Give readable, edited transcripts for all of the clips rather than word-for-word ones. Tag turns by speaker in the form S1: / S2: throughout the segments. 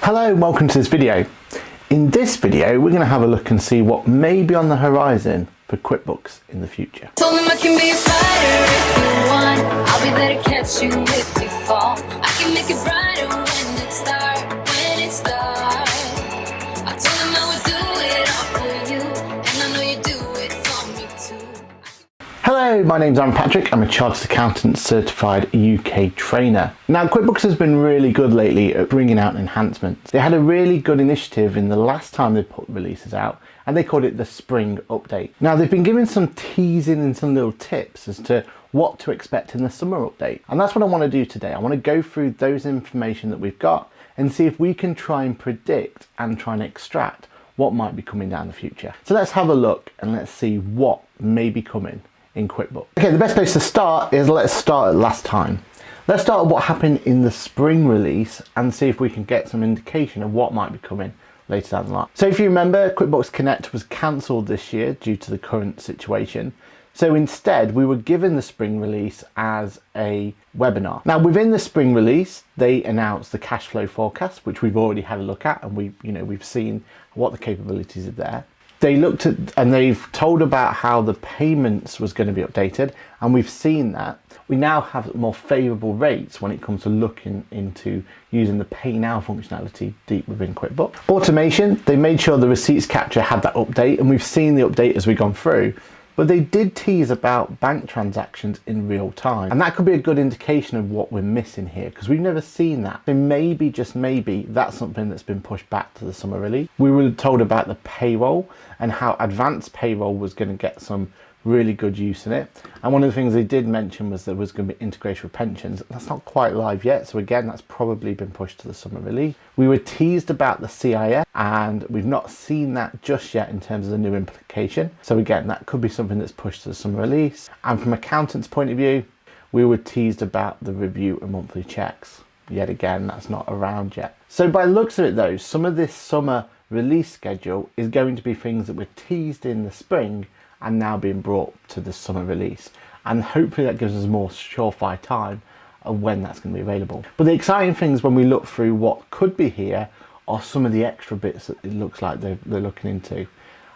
S1: Hello and welcome to this video. In this video we're going to have a look and see what may be on the horizon for QuickBooks in the future.
S2: Told him I can be a fighter if you want. I'll be there to catch you if you fall. I can make it brighter when it starts. I told him I would do it all for you, and I know you do it for me too.
S1: Hello, my name's Patrick. I'm a Chartered Accountant Certified UK Trainer. Now QuickBooks has been really good lately at bringing out enhancements. They had a really good initiative in the last time they put releases out, and they called it the Spring Update. Now they've been giving some teasing and some little tips as to what to expect in the Summer Update. And that's what I want to do today. I want to go through those information that we've got and see if we can try and predict and try and extract what might be coming down the future. So let's have a look and let's see what may be coming in QuickBooks. Okay, the best place to start is let's start at last time. Let's start at what happened in the spring release and see if we can get some indication of what might be coming later down the line. So if you remember, QuickBooks Connect was cancelled this year due to the current situation. So instead, we were given the spring release as a webinar. Now within the spring release, they announced the cash flow forecast, which we've already had a look at, and we've seen what the capabilities are there. They looked at and they've told about how the payments was going to be updated, and we've seen that. We now have more favourable rates when it comes to looking into using the Pay Now functionality deep within QuickBooks. Automation, they made sure the receipts capture had that update, and we've seen the update as we've gone through. But they did tease about bank transactions in real time, and that could be a good indication of what we're missing here, because we've never seen that. So maybe, just maybe, that's something that's been pushed back to the summer release. We were told about the payroll and how advanced payroll was going to get some really good use in it, and one of the things they did mention was there was going to be integration with pensions. That's not quite live yet, so again that's probably been pushed to the summer release. We were teased about the CIS, and we've not seen that just yet in terms of the new implication, so again that could be something that's pushed to the summer release. And from accountants' point of view, we were teased about the review of monthly checks. Yet again, that's not around yet. So by the looks of it though, some of this summer release schedule is going to be things that were teased in the spring and now being brought to the summer release, and hopefully that gives us more surefire time of when that's going to be available. But the exciting things when we look through what could be here are some of the extra bits that it looks like they're looking into,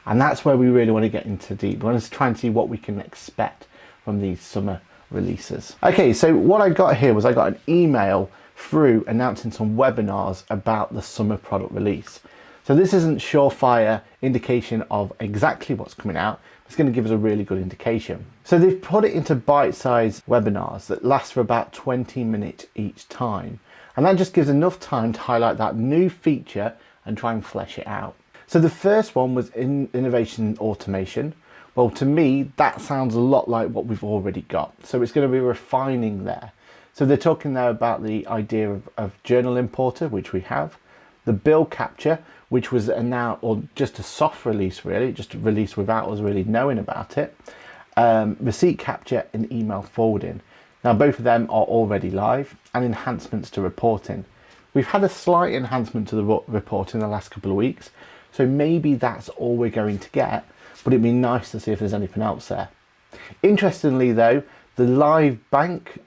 S1: and that's where we really want to get into deep. We want to try and see what we can expect from these summer releases. Okay, so what I got here was I got an email through announcing some webinars about the summer product release. So this isn't surefire indication of exactly what's coming out. It's going to give us a really good indication. So they've put it into bite-sized webinars that last for about 20 minutes each time. And that just gives enough time to highlight that new feature and try and flesh it out. So the first one was innovation automation. Well, to me, that sounds a lot like what we've already got. So it's going to be refining there. So they're talking there about the idea of journal importer, which we have, the bill capture, which was now, or just a soft release really, just a release without us really knowing about it, receipt capture and email forwarding. Now both of them are already live, and enhancements to reporting. We've had a slight enhancement to the reporting in the last couple of weeks, so maybe that's all we're going to get, but it'd be nice to see if there's anything else there. Interestingly though, the live bank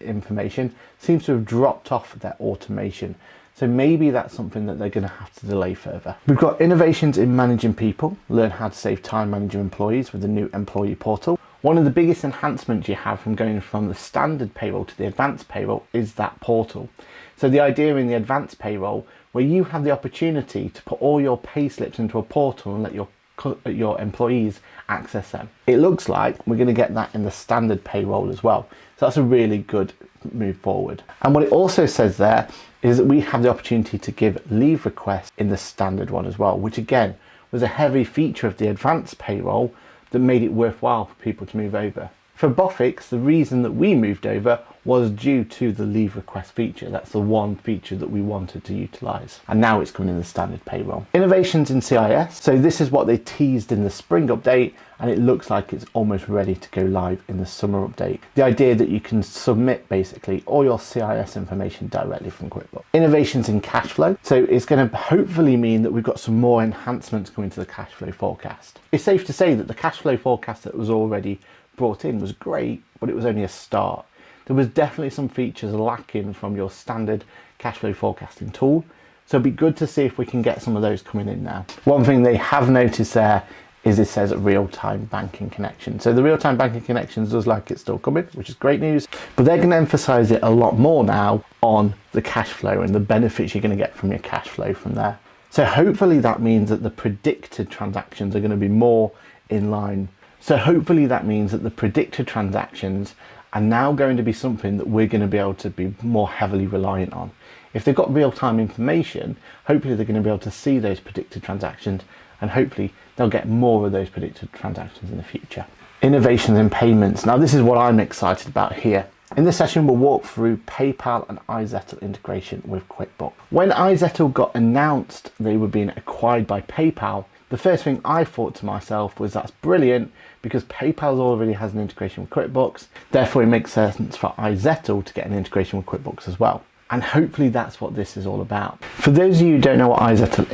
S1: information seems to have dropped off their automation. So maybe that's something that they're going to have to delay further. We've got innovations in managing people, learn how to save time managing employees with the new employee portal. One of the biggest enhancements you have from going from the standard payroll to the advanced payroll is that portal. So the idea in the advanced payroll, where you have the opportunity to put all your pay slips into a portal and let your employees access them. It looks like we're going to get that in the standard payroll as well. So that's a really good move forward. And what it also says there is that we have the opportunity to give leave requests in the standard one as well, which again was a heavy feature of the advanced payroll that made it worthwhile for people to move over. For Bofix, the reason that we moved over was due to the leave request feature. That's the one feature that we wanted to utilize, and now it's coming in the standard payroll. Innovations in CIS. So this is what they teased in the spring update, and it looks like it's almost ready to go live in the summer update. The idea that you can submit basically all your CIS information directly from QuickBooks. Innovations in cash flow. So it's going to hopefully mean that we've got some more enhancements coming to the cash flow forecast. It's safe to say that the cash flow forecast that was already brought in was great, but it was only a start. There was definitely some features lacking from your standard cash flow forecasting tool. So it'd be good to see if we can get some of those coming in now. One thing they have noticed there is it says real-time banking connection. So the real-time banking connections does like it's still coming, which is great news, but they're going to emphasize it a lot more now on the cash flow and the benefits you're going to get from your cash flow from there. So hopefully that means that the predicted transactions are going to be more in line. So hopefully that means that the predicted transactions are now going to be something that we're going to be able to be more heavily reliant on. If they've got real-time information, hopefully they're going to be able to see those predicted transactions, and hopefully they'll get more of those predicted transactions in the future. Innovations in payments. Now this is what I'm excited about here. In this session, we'll walk through PayPal and iZettle integration with QuickBooks. When iZettle got announced they were being acquired by PayPal, the first thing I thought to myself was that's brilliant because PayPal already has an integration with QuickBooks. Therefore, it makes sense for iZettle to get an integration with QuickBooks as well. And hopefully that's what this is all about. For those of you who don't know what iZettle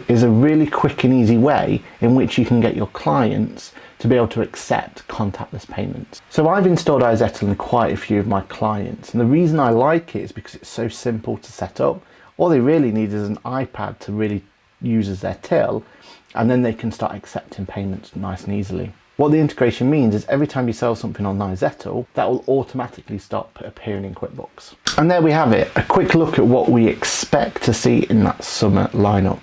S1: is a really quick and easy way in which you can get your clients to be able to accept contactless payments. So I've installed iZettle in quite a few of my clients, and the reason I like it is because it's so simple to set up. All they really need is an iPad to really use as their till, and then they can start accepting payments nice and easily. What the integration means is every time you sell something on iZettle, that will automatically start appearing in QuickBooks. And there we have it, a quick look at what we expect to see in that summer lineup.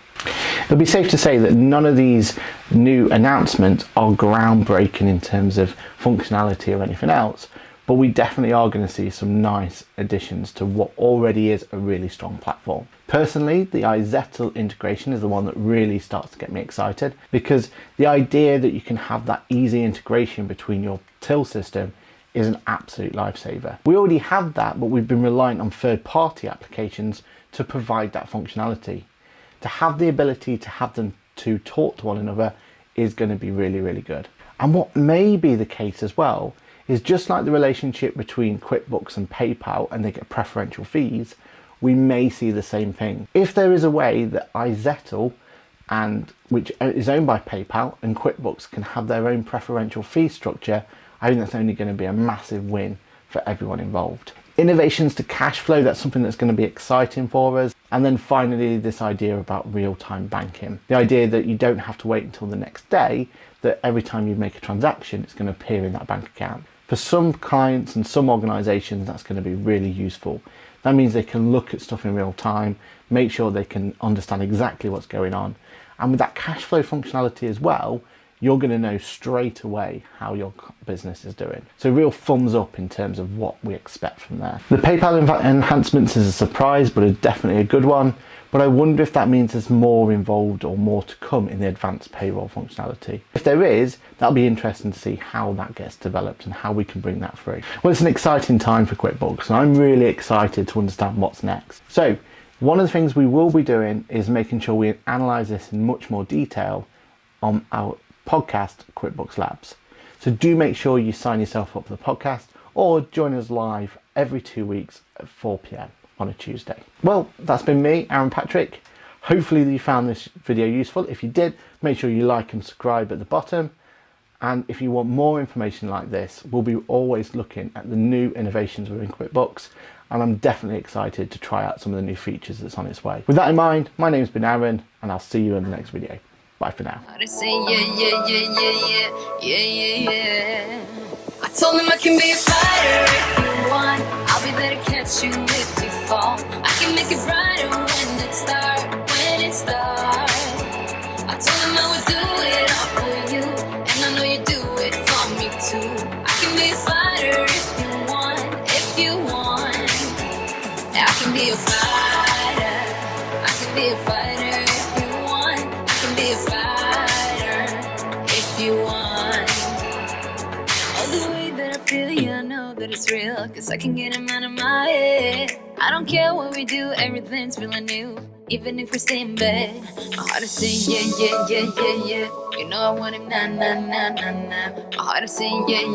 S1: It'll be safe to say that none of these new announcements are groundbreaking in terms of functionality or anything else, but we definitely are going to see some nice additions to what already is a really strong platform. Personally, the iZettle integration is the one that really starts to get me excited, because the idea that you can have that easy integration between your till system is an absolute lifesaver. We already have that, but we've been reliant on third-party applications to provide that functionality. To have the ability to have them to talk to one another is going to be really, really good. And what may be the case as well is just like the relationship between QuickBooks and PayPal, and they get preferential fees, we may see the same thing. If there is a way that iZettle, which is owned by PayPal, and QuickBooks can have their own preferential fee structure, I think that's only going to be a massive win for everyone involved. Innovations to cash flow, that's something that's going to be exciting for us. And then finally, this idea about real-time banking. The idea that you don't have to wait until the next day, that every time you make a transaction, it's going to appear in that bank account. For some clients and some organizations, that's going to be really useful. That means they can look at stuff in real time, make sure they can understand exactly what's going on. And with that cash flow functionality as well, you're going to know straight away how your business is doing. So real thumbs up in terms of what we expect from there. The PayPal enhancements is a surprise, but definitely a good one. But I wonder if that means there's more involved or more to come in the advanced payroll functionality. If there is, that'll be interesting to see how that gets developed and how we can bring that through. Well, it's an exciting time for QuickBooks, and I'm really excited to understand what's next. So one of the things we will be doing is making sure we analyze this in much more detail on our podcast, QuickBooks Labs. So do make sure you sign yourself up for the podcast or join us live every 2 weeks at 4 p.m. on a Tuesday. Well, that's been me, Aaron Patrick. Hopefully you found this video useful. If you did, make sure you like and subscribe at the bottom. And if you want more information like this, we'll be always looking at the new innovations within QuickBooks. And I'm definitely excited to try out some of the new features that's on its way. With that in mind, my name's been Aaron, and I'll see you in the next video. Bye for now.
S2: I told him I can be a fighter if you want. I'll be there to catch you if you fall. I can make it brighter when it starts. I told him I would do it all for you, and I know you do it for me too. I can be a fighter if you want, Now I can be a fighter. I can be a fighter if you want. I can be a fighter if you want. All the way that I feel, yeah, I know that it's real, cause I can get him out of my head. I don't care what we do, everything's feeling new, even if we stay in bed. My heart is saying yeah. You know I want him nah. My heart is saying yeah.